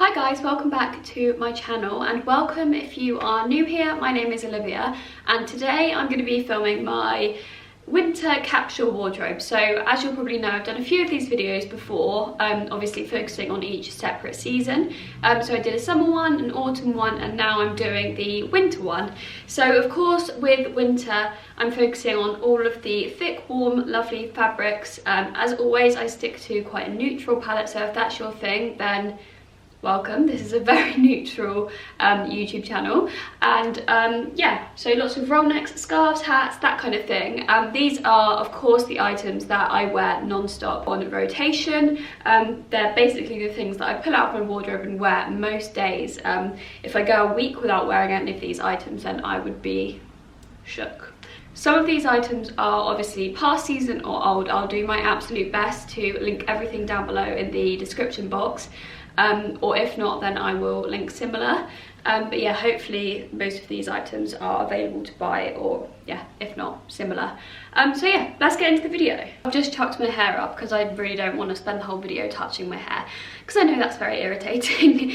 Hi guys, welcome back to my channel and welcome if you are new here. My name is Olivia and today I'm going to be filming my winter capsule wardrobe. So as you'll probably know, I've done a few of these videos before, obviously focusing on each separate season. So I did a summer one, an autumn one, and now I'm doing the winter one. So of course with winter I'm focusing on all of the thick, warm, lovely fabrics. As always, I stick to quite a neutral palette, so if that's your thing, then welcome. This is a very neutral YouTube channel, and yeah, so lots of roll necks, scarves, hats, that kind of thing. These are of course the items that I wear non-stop on rotation. They're basically the things that I pull out of my wardrobe and wear most days. If I go a week without wearing any of these items, then I would be shook. Some of these items are obviously past season or old. I'll do my absolute best to link everything down below in the description box. Or if not, then I will link similar. But yeah, hopefully most of these items are available to buy, or yeah, if not, similar. So yeah, let's get into the video. I've just chucked my hair up because I really don't want to spend the whole video touching my hair, because I know that's very irritating.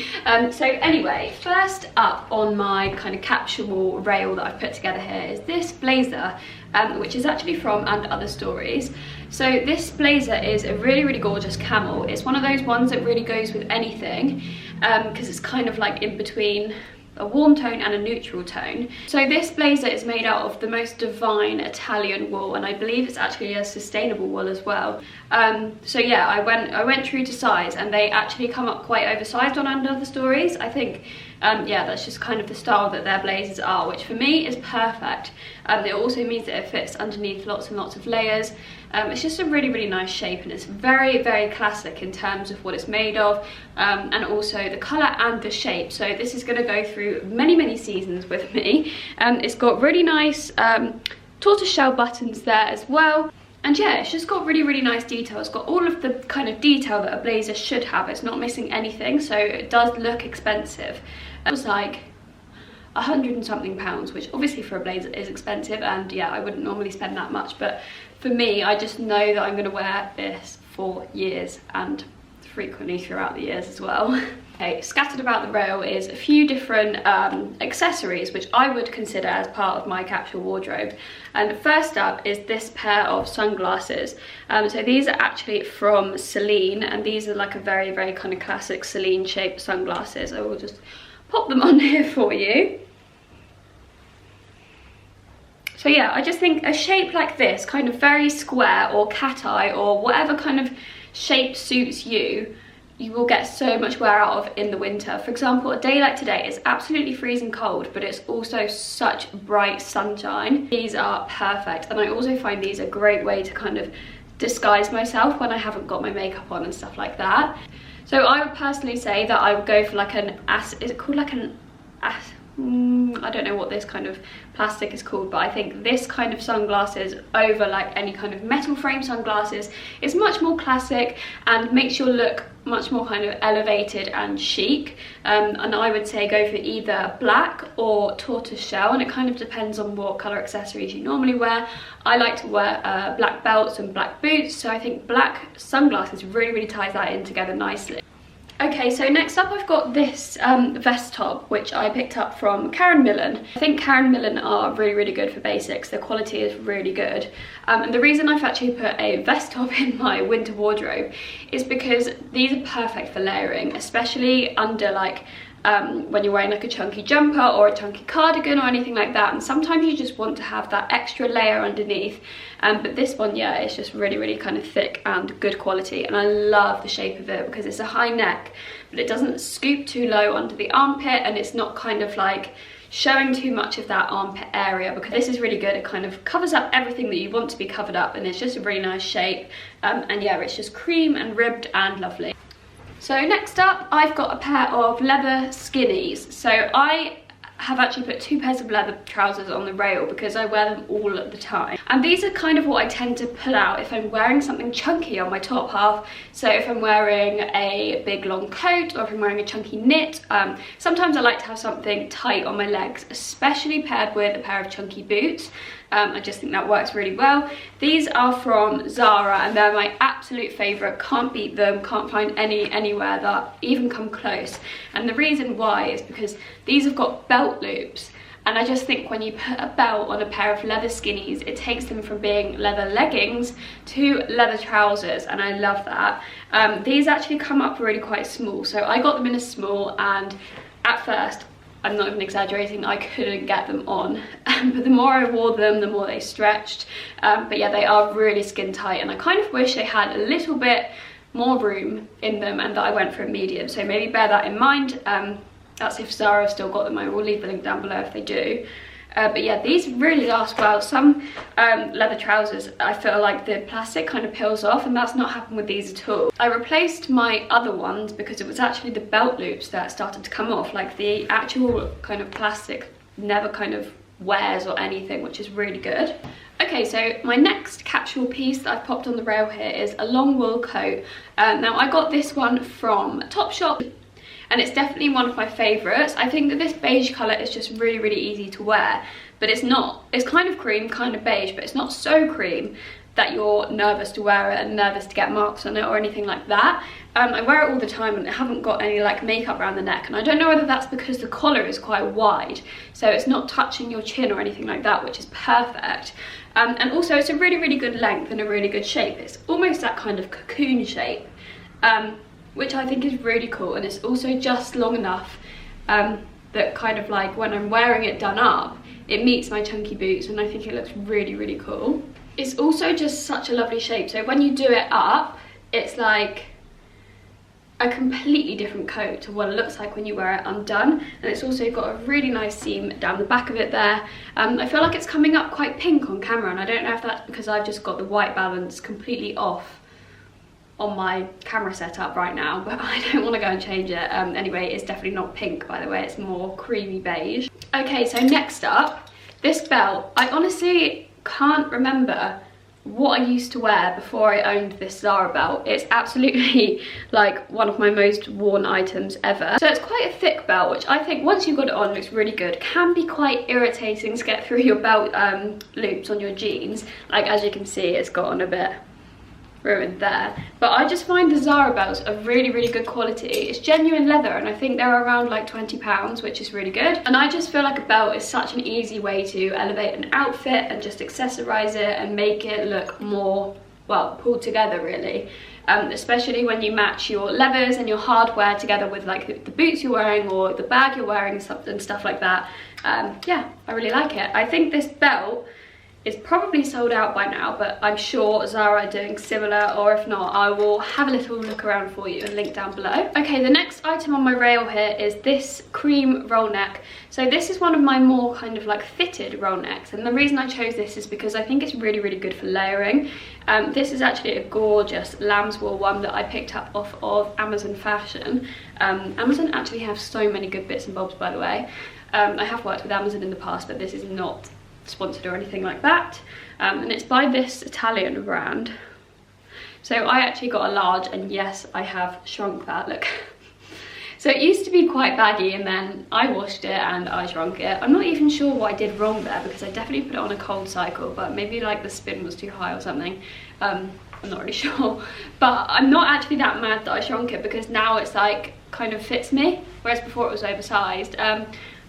So anyway, first up on my kind of capsule rail that I've put together here is this blazer, which is actually from And Other Stories. So this blazer is a really gorgeous camel. It's one of those ones that really goes with anything, because it's kind of like in between a warm tone and a neutral tone. So this blazer is made out of the most divine Italian wool, and I believe it's actually a sustainable wool as well. So yeah, I went true to size, and they actually come up quite oversized on And Other Stories. I think yeah, that's just kind of the style that their blazers are, which for me is perfect. It also means that it fits underneath lots and lots of layers. It's just a really nice shape, and it's very classic in terms of what it's made of, and also the colour and the shape. So this is going to go through many seasons with me. It's got really nice tortoiseshell buttons there as well. And yeah, it's just got really nice detail. It's got all of the kind of detail that a blazer should have. It's not missing anything, so it does look expensive. It was like £100 and something, which obviously for a blazer is expensive, and yeah, I wouldn't normally spend that much, but for me, I just know that I'm going to wear this for years, and frequently throughout the years as well. Okay, scattered about the rail is a few different accessories which I would consider as part of my capsule wardrobe. And first up is this pair of sunglasses. So these are actually from Celine, and these are like a very kind of classic Celine shaped sunglasses. I will just pop them on here for you. So yeah, I just think a shape like this, kind of very square or cat eye or whatever kind of shape suits you, you will get so much wear out of in the winter. For example, a day like today is absolutely freezing cold, but it's also such bright sunshine. These are perfect, and I also find these a great way to kind of disguise myself when I haven't got my makeup on and stuff like that. So I would personally say that I would go for like an is it called like an I don't know what this kind of plastic is called, but I think this kind of sunglasses over like any kind of metal frame sunglasses is much more classic and makes your look much more kind of elevated and chic. And I would say go for either black or tortoiseshell, and it kind of depends on what colour accessories you normally wear. I like to wear black belts and black boots, so I think black sunglasses really ties that in together nicely. Okay, so next up I've got this vest top, which I picked up from Karen Millen. I think Karen Millen are really good for basics. The quality is really good. And the reason I've actually put a vest top in my winter wardrobe is because these are perfect for layering, especially under like when you're wearing like a chunky jumper or a chunky cardigan or anything like that, and sometimes you just want to have that extra layer underneath. But this one, yeah, it's just really kind of thick and good quality, and I love the shape of it because it's a high neck, but it doesn't scoop too low under the armpit, and it's not kind of like showing too much of that armpit area, because this is really good. It kind of covers up everything that you want to be covered up, and it's just a really nice shape. And yeah, it's just cream and ribbed and lovely. So next up, I've got a pair of leather skinnies. So I have actually put two pairs of leather trousers on the rail because I wear them all at the time. And these are kind of what I tend to pull out if I'm wearing something chunky on my top half. So if I'm wearing a big long coat, or if I'm wearing a chunky knit, sometimes I like to have something tight on my legs, especially paired with a pair of chunky boots. I just think that works really well. These are from Zara and they're my absolute favourite. Can't beat them, can't find anywhere that even come close. And the reason why is because these have got belt loops. And I just think when you put a belt on a pair of leather skinnies, it takes them from being leather leggings to leather trousers, and I love that. These actually come up really quite small, so I got them in a small, and at first, I'm not even exaggerating, I couldn't get them on. But the more I wore them, the more they stretched. But yeah, they are really skin tight, and I kind of wish they had a little bit more room in them and that I went for a medium, so maybe bear that in mind. That's if Zara have still got them. I will leave the link down below if they do. But yeah, these really last well. Some leather trousers, I feel like the plastic kind of peels off, and that's not happened with these at all. I replaced my other ones because it was actually the belt loops that started to come off. Like the actual kind of plastic never kind of wears or anything, which is really good. Okay, so my next capsule piece that I've popped on the rail here is a long wool coat. Now I got this one from Topshop, and it's definitely one of my favourites. I think that this beige colour is just really easy to wear, but it's not, it's kind of cream, kind of beige, but it's not so cream that you're nervous to wear it and nervous to get marks on it or anything like that. I wear it all the time and I haven't got any like makeup around the neck, and I don't know whether that's because the collar is quite wide, so it's not touching your chin or anything like that, which is perfect. And also it's a really good length and a really good shape. It's almost that kind of cocoon shape. Which I think is really cool, and it's also just long enough that kind of like when I'm wearing it done up, it meets my chunky boots, and I think it looks really cool. It's also just such a lovely shape, so when you do it up, it's like a completely different coat to what it looks like when you wear it undone. And it's also got a really nice seam down the back of it there. I feel like it's coming up quite pink on camera, and I don't know if that's because I've just got the white balance completely off on my camera setup right now, but I don't want to go and change it. Anyway, it's definitely not pink, by the way, it's more creamy beige. Okay, so next up, this belt. I honestly can't remember what I used to wear before I owned this Zara belt. It's absolutely like one of my most worn items ever. So it's quite a thick belt, which I think once you've got it on looks really good. Can be quite irritating to get through your belt loops on your jeans. Like as you can see, it's got on a bit ruined there, but I just find the Zara belts are really good quality. It's genuine leather, and I think they're around like £20, which is really good. And I just feel like a belt is such an easy way to elevate an outfit and just accessorize it and make it look more, well, pulled together really. Especially when you match your leathers and your hardware together with like the boots you're wearing or the bag you're wearing and stuff like that. Yeah, I really like it. I think this belt is probably sold out by now, but I'm sure Zara are doing similar, or if not, I will have a little look around for you and link down below. Okay, the next item on my rail here is this cream roll neck. So this is one of my more kind of like fitted roll necks, and the reason I chose this is because I think it's really good for layering. This is actually a gorgeous lambswool one that I picked up off of Amazon Fashion. Amazon actually have so many good bits and bobs, by the way. I have worked with Amazon in the past, but this is not sponsored or anything like that. And it's by this Italian brand. So I actually got a large, and yes, I have shrunk that, look. So it used to be quite baggy, and then I washed it and I shrunk it. I'm not even sure what I did wrong there, because I definitely put it on a cold cycle, but maybe like the spin was too high or something. I'm not really sure, but I'm not actually that mad that I shrunk it, because now it's like kind of fits me, whereas before it was oversized.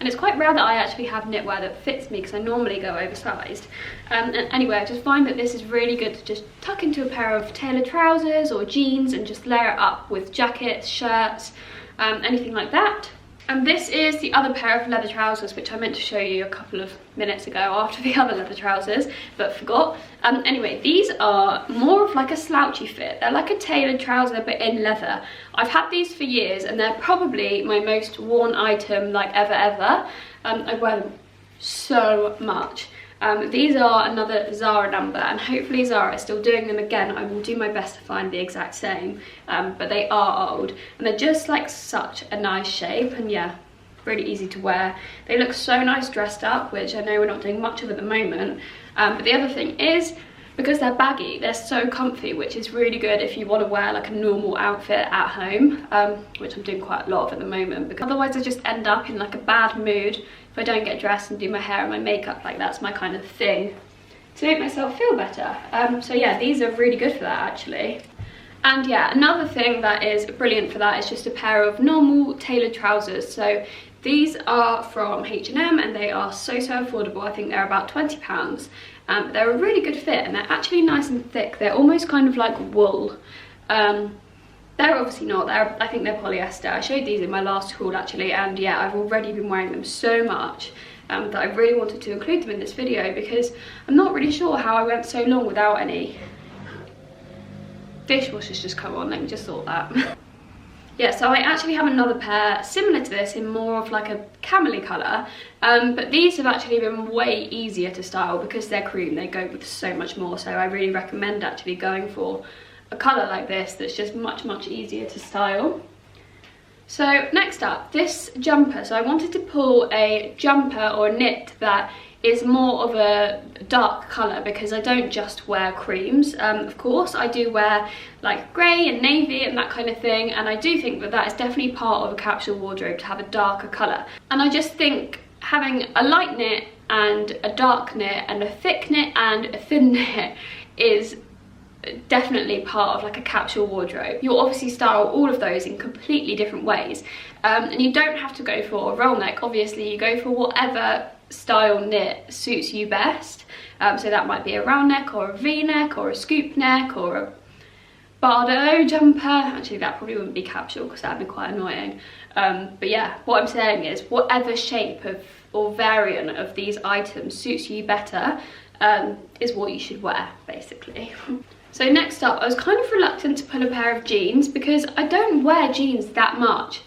And it's quite rare that I actually have knitwear that fits me, because I normally go oversized. And anyway, I just find that this is really good to just tuck into a pair of tailored trousers or jeans and just layer it up with jackets, shirts, anything like that. And this is the other pair of leather trousers, which I meant to show you a couple of minutes ago after the other leather trousers, but forgot. Anyway, these are more of like a slouchy fit. They're like a tailored trouser, but in leather. I've had these for years, and they're probably my most worn item like ever. I wear them so much. These are another Zara number, and hopefully Zara is still doing them again. I will do my best to find the exact same, but they are old, and they're just like such a nice shape, and yeah, really easy to wear. They look so nice dressed up, which I know we're not doing much of at the moment, but the other thing is, because they're baggy, they're so comfy, which is really good if you want to wear like a normal outfit at home, which I'm doing quite a lot of at the moment, because otherwise I just end up in like a bad mood if I don't get dressed and do my hair and my makeup. Like that's my kind of thing to make myself feel better. So yeah, these are really good for that actually. And yeah, another thing that is brilliant for that is just a pair of normal tailored trousers. So these are from H&M and they are so affordable. I think they're about £20. They're a really good fit and they're actually nice and thick. They're almost kind of like wool. They're obviously not, I think they're polyester. I showed these in my last haul actually, and yeah, I've already been wearing them so much that I really wanted to include them in this video because I'm not really sure how I went so long without any. Dishwasher's just come on, let me just sort that. Yeah, so I actually have another pair similar to this in more of like a camel-y colour, but these have actually been way easier to style because they're cream, they go with so much more, so I really recommend actually going for a colour like this that's just much easier to style. So next up, this jumper. So I wanted to pull a jumper or a knit that is more of a dark colour because I don't just wear creams. Of course, I do wear like grey and navy and that kind of thing, and I do think that that is definitely part of a capsule wardrobe to have a darker colour. And I just think having a light knit and a dark knit and a thick knit and a thin knit is definitely part of like a capsule wardrobe. You'll obviously style all of those in completely different ways, and you don't have to go for a roll neck. Obviously you go for whatever style knit suits you best. So that might be a round neck or a v-neck or a scoop neck or a Bardo jumper. Actually that probably wouldn't be capsule because that'd be quite annoying, but yeah, what I'm saying is whatever shape of or variant of these items suits you better is what you should wear basically. So next up, I was kind of reluctant to pull a pair of jeans because I don't wear jeans that much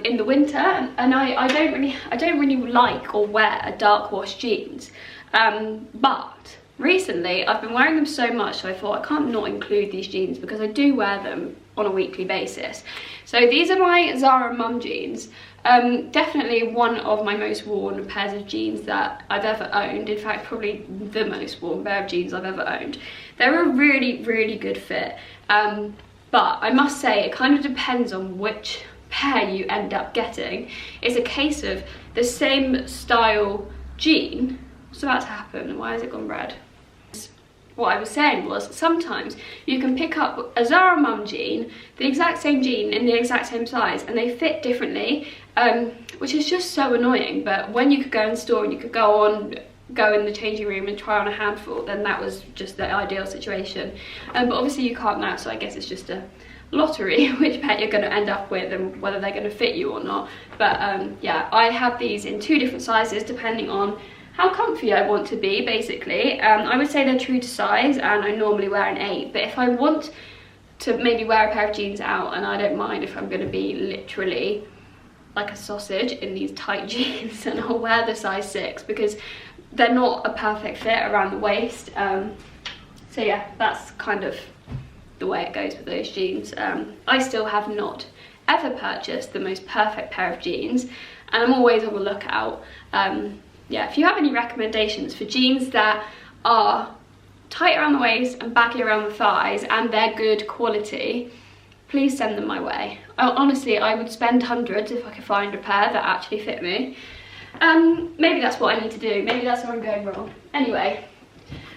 in the winter, and I don't really like or wear a dark wash jeans. But recently I've been wearing them so much, so I thought I can't not include these jeans because I do wear them on a weekly basis. So these are my Zara mum jeans. Definitely one of my most worn pairs of jeans that I've ever owned. In fact, probably the most worn pair of jeans I've ever owned. They're a really good fit, but I must say it kind of depends on which pair you end up getting. It's a case of the same style jean. What's about to happen? Why has it gone red? What I was saying was sometimes you can pick up a Zara mum jean, the exact same jean in the exact same size, and they fit differently, which is just so annoying. But when you could go in store and you could go in the changing room and try on a handful, then that was just the ideal situation. But obviously you can't now, so I guess it's just a lottery which pair you're going to end up with and whether they're going to fit you or not. But yeah, I have these in 2 different sizes depending on how comfy I want to be basically. I would say they're true to size and I normally wear an 8, but if I want to maybe wear a pair of jeans out, and I don't mind if I'm going to be literally like a sausage in these tight jeans, and I'll wear the size 6 because they're not a perfect fit around the waist. So yeah, that's kind of the way it goes with those jeans. I still have not ever purchased the most perfect pair of jeans, and I'm always on the lookout. Yeah, if you have any recommendations for jeans that are tight around the waist and baggy around the thighs and they're good quality, please send them my way. Honestly, I would spend hundreds if I could find a pair that actually fit me. Maybe that's what I need to do. Maybe that's where I'm going wrong. Anyway,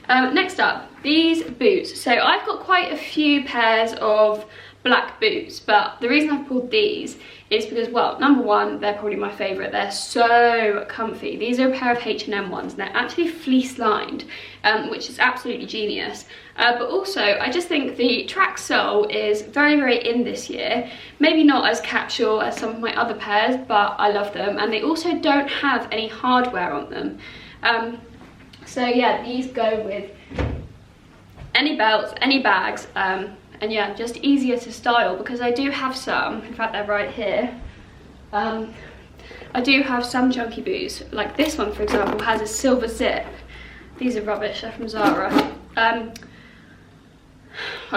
next up, these boots. So I've got quite a few pairs of black boots, but the reason I've pulled these is because, well, number one, they're probably my favourite. They're so comfy. These are a pair of H&M ones, and they're actually fleece-lined, which is absolutely genius. But also, I just think the track sole is very in this year. Maybe not as capsule as some of my other pairs, but I love them. And they also don't have any hardware on them. So yeah, these go with any belts, any bags, and yeah, just easier to style because I do have some, in fact they're right here. I do have some chunky boots, like this one for example has a silver zip. These are rubbish, they're from Zara. A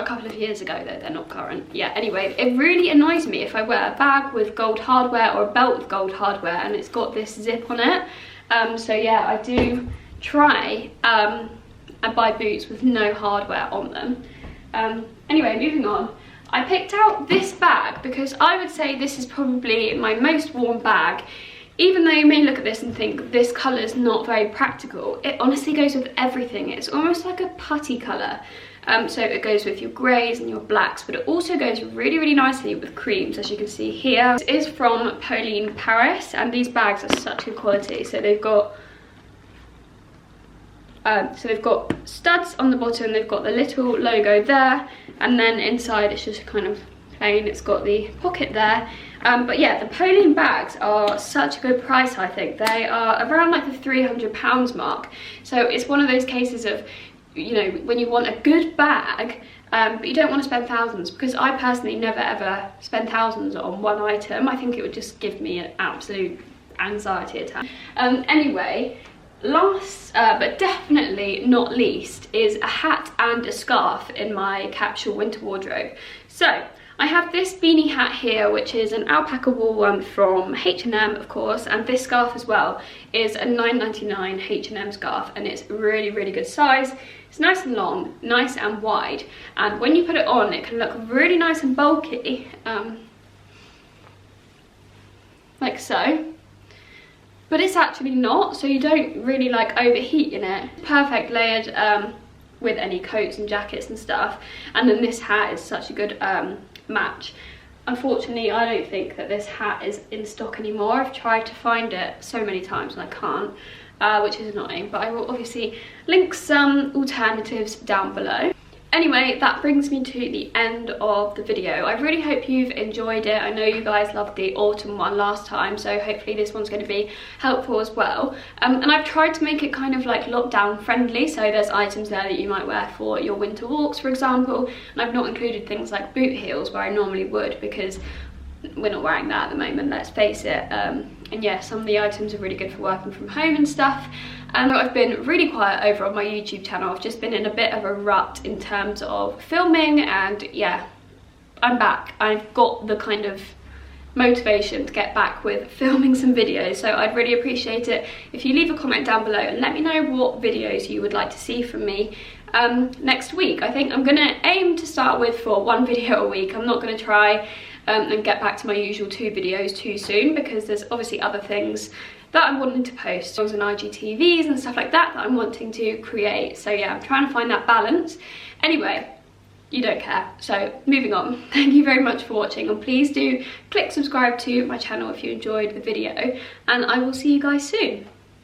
couple of years ago though, they're not current. Yeah, anyway, it really annoys me if I wear a bag with gold hardware or a belt with gold hardware and it's got this zip on it. So yeah, I do try and buy boots with no hardware on them. Anyway, moving on. I picked out this bag because I would say this is probably my most worn bag even though you may look at this and think this colour is not very practical, it honestly goes with everything. It's almost like a putty colour. So it goes with your greys and your blacks, but it also goes really, really nicely with creams, as you can see here. This is from Pauline Paris, and these bags are such good quality. So they've got studs on the bottom, they've got the little logo there, and then inside it's just kind of plain. It's got the pocket there. But yeah, the Pauline bags are such a good price, I think. They are around like the £300 mark. So it's one of those cases of, you know, when you want a good bag, but you don't want to spend thousands, because I personally never ever spend thousands on one item. I think it would just give me an absolute anxiety attack. Anyway, last but definitely not least is a hat and a scarf in my Capsule winter wardrobe. So I have this beanie hat here, which is an alpaca wool one from H&M, of course, and this scarf as well is a £9.99 H&M scarf, and it's really, really good size. It's nice and long, nice and wide, and when you put it on, it can look really nice and bulky, like so. But it's actually not, so you don't really like overheat in it. Perfect layered with any coats and jackets and stuff. And then this hat is such a good match. Unfortunately, I don't think that this hat is in stock anymore. I've tried to find it so many times and I can't, which is annoying, but I will obviously link some alternatives down below. Anyway, that brings me to the end of the video. I really hope you've enjoyed it. I know you guys loved the autumn one last time, so hopefully this one's going to be helpful as well. And I've tried to make it kind of like lockdown friendly, so there's items there that you might wear for your winter walks, for example. And I've not included things like boot heels, where I normally would, because we're not wearing that at the moment, let's face it. And yeah, some of the items are really good for working from home and stuff. And I've been really quiet over on my YouTube channel. I've just been in a bit of a rut in terms of filming, and yeah, I'm back. I've got the kind of motivation to get back with filming some videos, so I'd really appreciate it if you leave a comment down below and let me know what videos you would like to see from me next week. I think I'm gonna aim to start with for 1 video a week. I'm not gonna try and get back to my usual 2 videos too soon, because there's obviously other things that I'm wanting to post, on IGTVs and stuff like that I'm wanting to create. So yeah, I'm trying to find that balance. Anyway, you don't care, so moving on. Thank you very much for watching, and please do click subscribe to my channel if you enjoyed the video, and I will see you guys soon.